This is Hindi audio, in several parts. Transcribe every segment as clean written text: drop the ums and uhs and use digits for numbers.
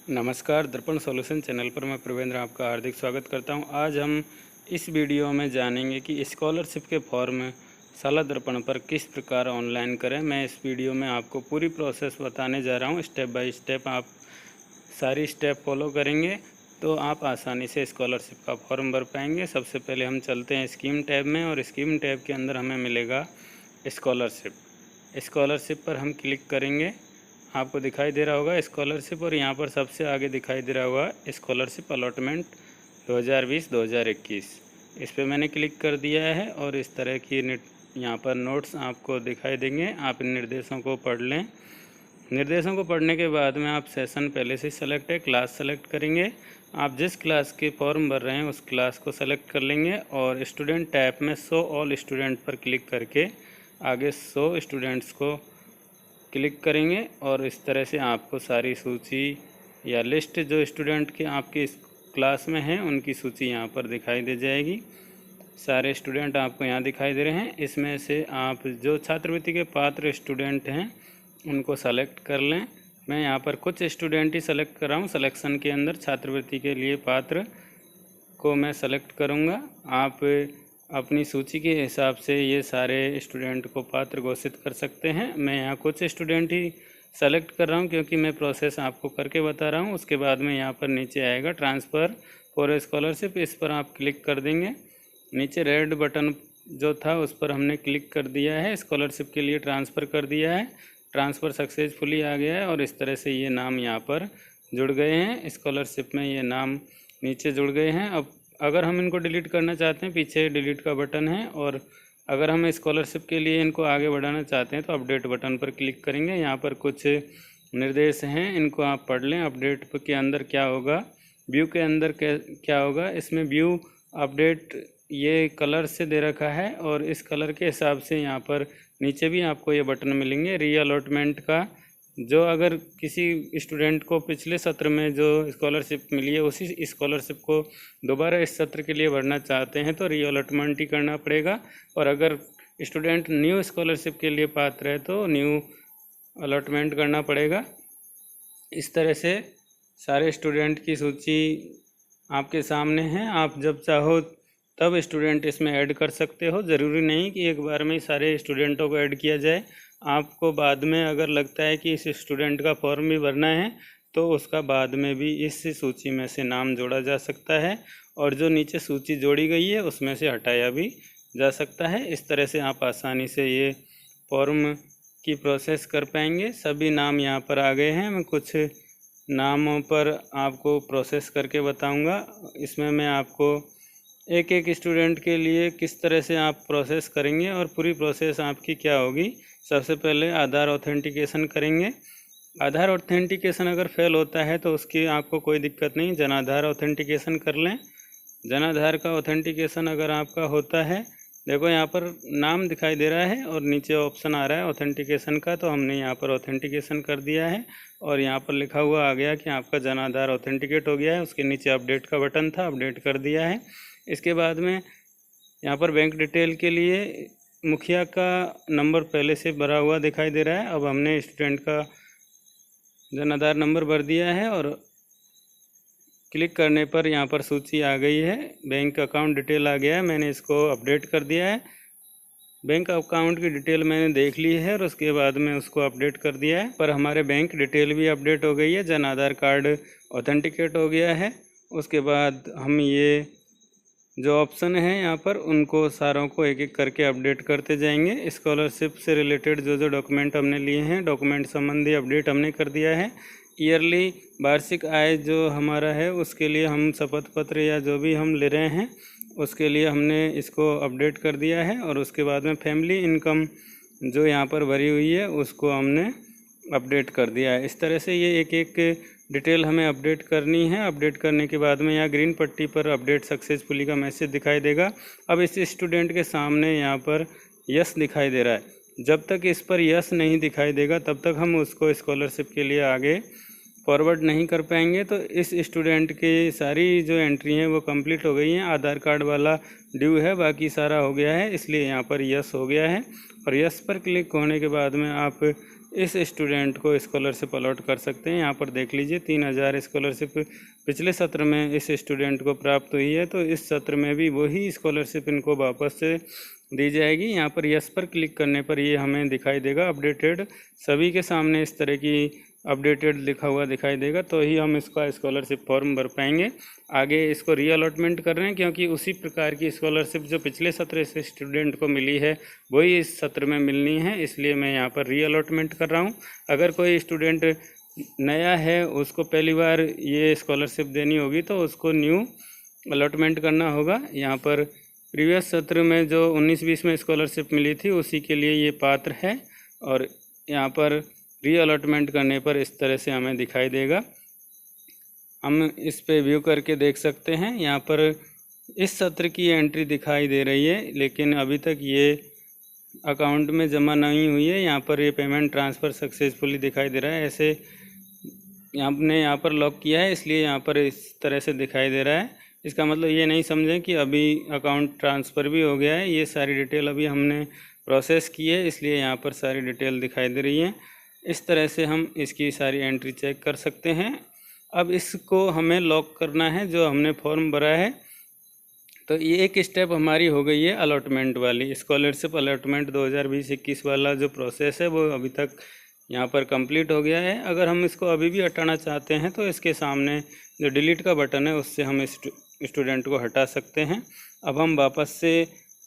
नमस्कार, दर्पण सॉल्यूशन चैनल पर मैं प्रवेंद्र आपका हार्दिक स्वागत करता हूं। आज हम इस वीडियो में जानेंगे कि स्कॉलरशिप के फॉर्म साला दर्पण पर किस प्रकार ऑनलाइन करें। मैं इस वीडियो में आपको पूरी प्रोसेस बताने जा रहा हूं। स्टेप बाय स्टेप आप सारी स्टेप फॉलो करेंगे तो आप आसानी से स्कॉलरशिप का फॉर्म भर पाएंगे। सबसे पहले हम चलते हैं स्कीम टैब में, और स्कीम टैब के अंदर हमें मिलेगा स्कॉलरशिप। स्कॉलरशिप पर हम क्लिक करेंगे। आपको दिखाई दे रहा होगा स्कॉलरशिप, और यहाँ पर सबसे आगे दिखाई दे रहा होगा स्कॉलरशिप अलॉटमेंट 2020-2021। इस पर मैंने क्लिक कर दिया है और इस तरह की यहाँ पर नोट्स आपको दिखाई देंगे। आप इन निर्देशों को पढ़ लें। निर्देशों को पढ़ने के बाद में आप सेशन पहले से सेलेक्ट है, क्लास सेलेक्ट करेंगे। आप जिस क्लास के फॉर्म भर रहे हैं उस क्लास को सेलेक्ट कर लेंगे और स्टूडेंट टैब में शो ऑल स्टूडेंट पर क्लिक करके आगे शो स्टूडेंट्स को क्लिक करेंगे और इस तरह से आपको सारी सूची या लिस्ट जो स्टूडेंट के आपके क्लास में हैं उनकी सूची यहाँ पर दिखाई दे जाएगी। सारे स्टूडेंट आपको यहाँ दिखाई दे रहे हैं। इसमें से आप जो छात्रवृत्ति के पात्र स्टूडेंट हैं उनको सेलेक्ट कर लें। मैं यहाँ पर कुछ स्टूडेंट ही सेलेक्ट कर रहा हूँ। सिलेक्शन के अंदर छात्रवृत्ति के लिए पात्र को मैं सेलेक्ट करूँगा। आप अपनी सूची के हिसाब से ये सारे स्टूडेंट को पात्र घोषित कर सकते हैं। मैं यहाँ कुछ स्टूडेंट ही सेलेक्ट कर रहा हूँ क्योंकि मैं प्रोसेस आपको करके बता रहा हूँ। उसके बाद में यहाँ पर नीचे आएगा ट्रांसफ़र फॉर स्कॉलरशिप, इस पर आप क्लिक कर देंगे। नीचे रेड बटन जो था उस पर हमने क्लिक कर दिया है, स्कॉलरशिप के लिए ट्रांसफ़र कर दिया है। ट्रांसफ़र सक्सेसफुली आ गया है और इस तरह से ये नाम यहाँ पर जुड़ गए हैं। स्कॉलरशिप में ये नाम नीचे जुड़ गए हैं। अब अगर हम इनको डिलीट करना चाहते हैं, पीछे डिलीट का बटन है, और अगर हम स्कॉलरशिप के लिए इनको आगे बढ़ाना चाहते हैं तो अपडेट बटन पर क्लिक करेंगे। यहाँ पर कुछ निर्देश हैं, इनको आप पढ़ लें। अपडेट के अंदर क्या होगा, व्यू के अंदर क्या होगा। इसमें व्यू अपडेट ये कलर से दे रखा है और इस कलर के हिसाब से यहाँ पर नीचे भी आपको ये बटन मिलेंगे रीअलॉटमेंट का। जो अगर किसी स्टूडेंट को पिछले सत्र में जो स्कॉलरशिप मिली है उसी स्कॉलरशिप को दोबारा इस सत्र के लिए भरना चाहते हैं तो रीअलॉटमेंट ही करना पड़ेगा। और अगर स्टूडेंट न्यू स्कॉलरशिप के लिए पात्र है तो न्यू अलॉटमेंट करना पड़ेगा। इस तरह से सारे स्टूडेंट की सूची आपके सामने है। आप जब चाहो तब स्टूडेंट इसमें ऐड कर सकते हो। ज़रूरी नहीं कि एक बार में सारे स्टूडेंटों को ऐड किया जाए। आपको बाद में अगर लगता है कि इस स्टूडेंट का फॉर्म भी भरना है तो उसका बाद में भी इस सूची में से नाम जोड़ा जा सकता है, और जो नीचे सूची जोड़ी गई है उसमें से हटाया भी जा सकता है। इस तरह से आप आसानी से ये फॉर्म की प्रोसेस कर पाएंगे। सभी नाम यहाँ पर आ गए हैं। मैं कुछ नामों पर आपको प्रोसेस करके बताऊँगा। इसमें मैं आपको एक एक स्टूडेंट के लिए किस तरह से आप प्रोसेस करेंगे और पूरी प्रोसेस आपकी क्या होगी। सबसे पहले आधार ऑथेंटिकेशन करेंगे। आधार ऑथेंटिकेशन अगर फेल होता है तो उसकी आपको कोई दिक्कत नहीं, जनाधार ऑथेंटिकेशन कर लें। जनाधार का ऑथेंटिकेशन अगर आपका होता है, देखो यहाँ पर नाम दिखाई दे रहा है और नीचे ऑप्शन आ रहा है ऑथेंटिकेशन का, तो हमने यहाँ पर ऑथेंटिकेशन कर दिया है और यहाँ पर लिखा हुआ आ गया कि आपका जनाधार ऑथेंटिकेट हो गया है। उसके नीचे अपडेट का बटन था, अपडेट कर दिया है। इसके बाद में यहाँ पर बैंक डिटेल के लिए मुखिया का नंबर पहले से भरा हुआ दिखाई दे रहा है। अब हमने स्टूडेंट का जन आधार नंबर भर दिया है और क्लिक करने पर यहाँ पर सूची आ गई है। बैंक अकाउंट डिटेल आ गया है, मैंने इसको अपडेट कर दिया है। बैंक अकाउंट की डिटेल मैंने देख ली है और उसके बाद में उसको अपडेट कर दिया है। पर हमारे बैंक डिटेल भी अपडेट हो गई है, जन आधार कार्ड ऑथेंटिकेट हो गया है। उसके बाद हम ये जो ऑप्शन है यहाँ पर उनको सारों को एक एक करके अपडेट करते जाएंगे। स्कॉलरशिप से रिलेटेड जो जो डॉक्यूमेंट हमने लिए हैं, डॉक्यूमेंट संबंधी अपडेट हमने कर दिया है। ईयरली वार्षिक आय जो हमारा है उसके लिए हम शपथ पत्र या जो भी हम ले रहे हैं उसके लिए हमने इसको अपडेट कर दिया है। और उसके बाद में फैमिली इनकम जो यहाँ पर भरी हुई है उसको हमने अपडेट कर दिया है। इस तरह से ये एक एक डिटेल हमें अपडेट करनी है। अपडेट करने के बाद में यहाँ ग्रीन पट्टी पर अपडेट सक्सेसफुली का मैसेज दिखाई देगा। अब इस स्टूडेंट के सामने यहाँ पर यस दिखाई दे रहा है। जब तक इस पर यस नहीं दिखाई देगा तब तक हम उसको स्कॉलरशिप के लिए आगे फॉरवर्ड नहीं कर पाएंगे। तो इस स्टूडेंट की सारी जो एंट्री हैं वो कंप्लीट हो गई हैं। आधार कार्ड वाला ड्यू है, बाकी सारा हो गया है, इसलिए यहाँ पर यस हो गया है। और यस पर क्लिक होने के बाद में आप इस स्टूडेंट को स्कॉलरशिप अलॉट कर सकते हैं। यहाँ पर देख लीजिए 3000 स्कॉलरशिप पिछले सत्र में इस स्टूडेंट को प्राप्त हुई है, तो इस सत्र में भी वही स्कॉलरशिप इनको वापस से दी जाएगी। यहाँ पर यस पर क्लिक करने पर ये हमें दिखाई देगा अपडेटेड, सभी के सामने इस तरह की अपडेटेड लिखा हुआ दिखाई देगा, तो ही हम इसका स्कॉलरशिप फॉर्म भर पाएंगे। आगे इसको रीअलॉटमेंट कर रहे हैं क्योंकि उसी प्रकार की स्कॉलरशिप जो पिछले सत्र से स्टूडेंट को मिली है वही इस सत्र में मिलनी है, इसलिए मैं यहाँ पर रीअलॉटमेंट कर रहा हूँ। अगर कोई स्टूडेंट नया है, उसको पहली बार ये स्कॉलरशिप देनी होगी, तो उसको न्यू अलॉटमेंट करना होगा। यहाँ पर प्रीवियस सत्र में जो 19-20 में स्कॉलरशिप मिली थी उसी के लिए ये पात्र है, और यहाँ पर रीअलॉटमेंट करने पर इस तरह से हमें दिखाई देगा। हम इस पे व्यू करके देख सकते हैं। यहाँ पर इस सत्र की एंट्री दिखाई दे रही है, लेकिन अभी तक ये अकाउंट में जमा नहीं हुई है। यहाँ पर ये पेमेंट ट्रांसफ़र सक्सेसफुली दिखाई दे रहा है। ऐसे हमने यहाँ पर लॉक किया है, इसलिए यहाँ पर इस तरह से दिखाई दे रहा है। इसका मतलब ये नहीं समझें कि अभी अकाउंट ट्रांसफ़र भी हो गया है। ये सारी डिटेल अभी हमने प्रोसेस की है, इसलिए यहाँ पर सारी डिटेल दिखाई दे रही है। इस तरह से हम इसकी सारी एंट्री चेक कर सकते हैं। अब इसको हमें लॉक करना है जो हमने फॉर्म भरा है। तो ये एक स्टेप हमारी हो गई है अलॉटमेंट वाली। स्कॉलरशिप अलॉटमेंट 2020-21 वाला जो प्रोसेस है वो अभी तक यहाँ पर कंप्लीट हो गया है। अगर हम इसको अभी भी हटाना चाहते हैं तो इसके सामने जो डिलीट का बटन है उससे हम इस स्टूडेंट को हटा सकते हैं। अब हम वापस से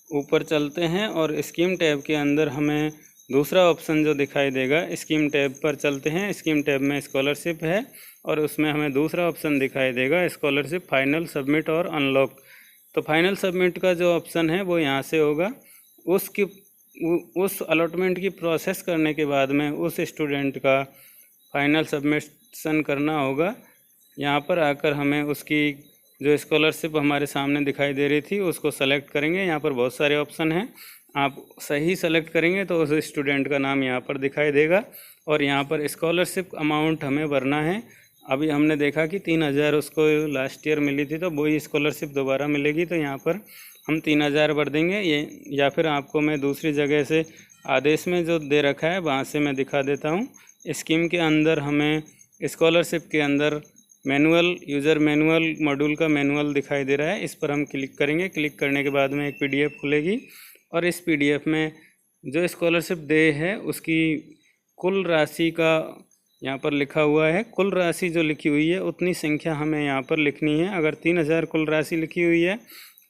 ऊपर चलते हैं और स्कीम टैब के अंदर हमें दूसरा ऑप्शन जो दिखाई देगा, स्कीम टैब पर चलते हैं। स्कीम टैब में स्कॉलरशिप है और उसमें हमें दूसरा ऑप्शन दिखाई देगा स्कॉलरशिप फाइनल सबमिट और अनलॉक। तो फाइनल सबमिट का जो ऑप्शन है वो यहाँ से होगा। उस अलॉटमेंट की प्रोसेस करने के बाद में उस स्टूडेंट का फाइनल सबमिशन करना होगा। यहाँ पर आकर हमें उसकी जो स्कॉलरशिप हमारे सामने दिखाई दे रही थी उसको सेलेक्ट करेंगे। यहाँ पर बहुत सारे ऑप्शन हैं, आप सही सेलेक्ट करेंगे तो उस स्टूडेंट का नाम यहाँ पर दिखाई देगा और यहाँ पर स्कॉलरशिप अमाउंट हमें भरना है। अभी हमने देखा कि 3000 उसको लास्ट ईयर मिली थी, तो वही स्कॉलरशिप दोबारा मिलेगी, तो यहाँ पर हम 3000 भर देंगे। ये या फिर आपको मैं दूसरी जगह से आदेश में जो दे रखा है वहाँ से मैं दिखा देता हूँ। स्कीम के अंदर हमें स्कॉलरशिप के अंदर मैनुअल यूज़र मैनुअल मॉड्यूल का मैनुअल दिखाई दे रहा है, इस पर हम क्लिक करेंगे। क्लिक करने के बाद में एक PDF खुलेगी और इस PDF में जो स्कॉलरशिप दे है उसकी कुल राशि का यहाँ पर लिखा हुआ है। कुल राशि जो लिखी हुई है उतनी संख्या हमें यहाँ पर लिखनी है। अगर 3000 कुल राशि लिखी हुई है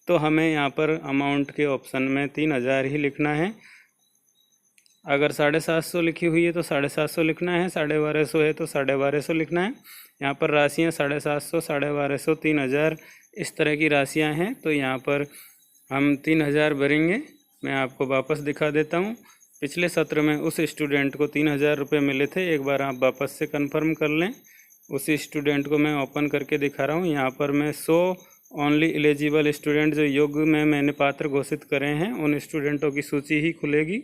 तो हमें यहाँ पर अमाउंट के ऑप्शन में 3000 ही लिखना है। अगर 750 लिखी हुई है तो 750 लिखना है, 1250 है तो 1250 लिखना है। यहाँ पर राशियाँ 750, 1250, 3000 इस तरह की राशियाँ हैं, तो यहाँ पर हम 3000 भरेंगे। मैं आपको वापस दिखा देता हूँ। पिछले सत्र में उस स्टूडेंट को 3000 रुपये मिले थे, एक बार आप वापस से कंफर्म कर लें। उसी स्टूडेंट को मैं ओपन करके दिखा रहा हूँ। यहाँ पर मैं 100 ओनली एलिजिबल स्टूडेंट जो योग्य में मैंने पात्र घोषित करे हैं उन स्टूडेंटों की सूची ही खुलेगी।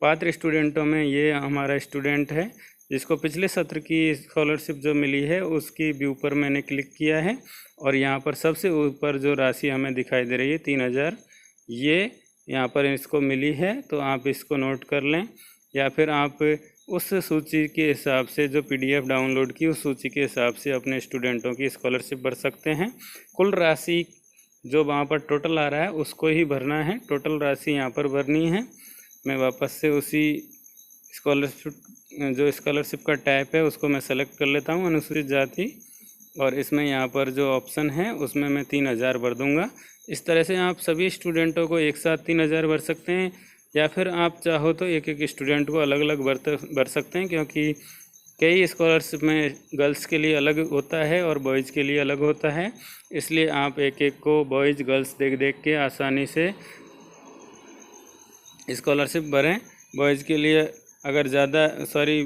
पात्र स्टूडेंटों में ये हमारा स्टूडेंट है जिसको पिछले सत्र की स्कॉलरशिप जो मिली है उसकी व्यू पर मैंने क्लिक किया है और यहाँ पर सबसे ऊपर जो राशि हमें दिखाई दे रही है 3000, ये यहाँ पर इसको मिली है। तो आप इसको नोट कर लें या फिर आप उस सूची के हिसाब से जो PDF डाउनलोड की उस सूची के हिसाब से अपने स्टूडेंटों की स्कॉलरशिप भर सकते हैं। कुल राशि जो वहाँ पर टोटल आ रहा है उसको ही भरना है, टोटल राशि यहाँ पर भरनी है। मैं वापस से उसी स्कॉलरशिप का टाइप है उसको मैं सेलेक्ट कर लेता हूँ, अनुसूचित जाति, और इसमें यहाँ पर जो ऑप्शन है उसमें मैं 3000 भर दूँगा। इस तरह से आप सभी स्टूडेंटों को एक साथ 3000 भर सकते हैं या फिर आप चाहो तो एक एक स्टूडेंट को अलग अलग भर सकते हैं, क्योंकि कई स्कॉलरशिप में गर्ल्स के लिए अलग होता है और बॉयज़ के लिए अलग होता है। इसलिए आप एक एक को बॉयज़ गर्ल्स देख के आसानी से स्कॉलरशिप भरें। बॉयज़ के लिए अगर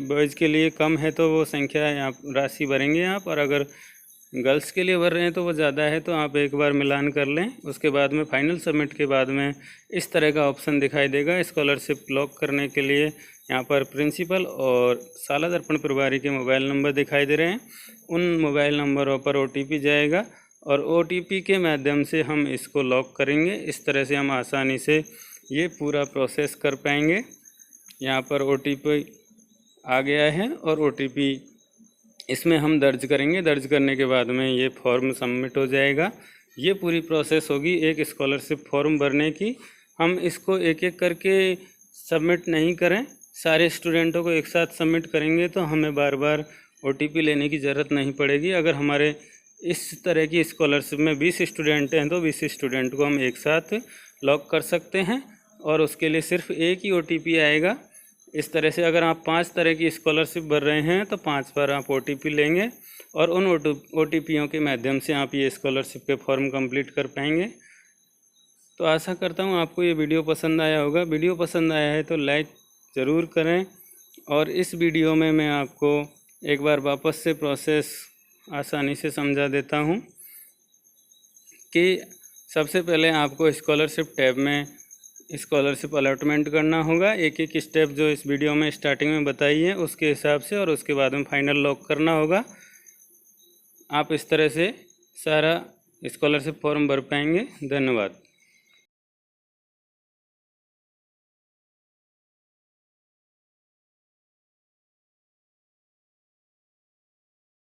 बॉयज़ के लिए कम है तो वो संख्या आप राशि भरेंगे आप, और अगर गर्ल्स के लिए भर रहे हैं तो वो ज़्यादा है तो आप एक बार मिलान कर लें। उसके बाद में फाइनल सबमिट के बाद में इस तरह का ऑप्शन दिखाई देगा। स्कॉलरशिप लॉक करने के लिए यहाँ पर प्रिंसिपल और शाला दर्पण प्रभारी के मोबाइल नंबर दिखाई दे रहे हैं। उन मोबाइल नंबरों पर OTP जाएगा और OTP के माध्यम से हम इसको लॉक करेंगे। इस तरह से हम आसानी से ये पूरा प्रोसेस कर पाएंगे। यहाँ पर OTP आ गया है और OTP इसमें हम दर्ज करेंगे। दर्ज करने के बाद में ये फॉर्म सबमिट हो जाएगा। ये पूरी प्रोसेस होगी एक स्कॉलरशिप फॉर्म भरने की। हम इसको एक एक करके सबमिट नहीं करें, सारे स्टूडेंटों को एक साथ सबमिट करेंगे तो हमें बार बार OTP लेने की ज़रूरत नहीं पड़ेगी। अगर हमारे इस तरह की स्कॉलरशिप में 20 स्टूडेंट हैं तो 20 स्टूडेंट को हम एक साथ लॉक कर सकते हैं और उसके लिए सिर्फ एक ही OTP आएगा। इस तरह से अगर आप 5 तरह की स्कॉलरशिप भर रहे हैं तो 5 बार आप OTP लेंगे और उन OTPों के माध्यम से आप ये स्कॉलरशिप के फॉर्म कंप्लीट कर पाएंगे। तो आशा करता हूँ आपको ये वीडियो पसंद आया होगा। वीडियो पसंद आया है तो लाइक ज़रूर करें और इस वीडियो में मैं आपको एक बार वापस से प्रोसेस आसानी से समझा देता हूँ कि सबसे पहले आपको स्कॉलरशिप टैब में स्कॉलरशिप अलॉटमेंट करना होगा। एक एक स्टेप जो इस वीडियो में स्टार्टिंग में बताई है उसके हिसाब से, और उसके बाद में फाइनल लॉक करना होगा। आप इस तरह से सारा स्कॉलरशिप फॉर्म भर पाएंगे। धन्यवाद।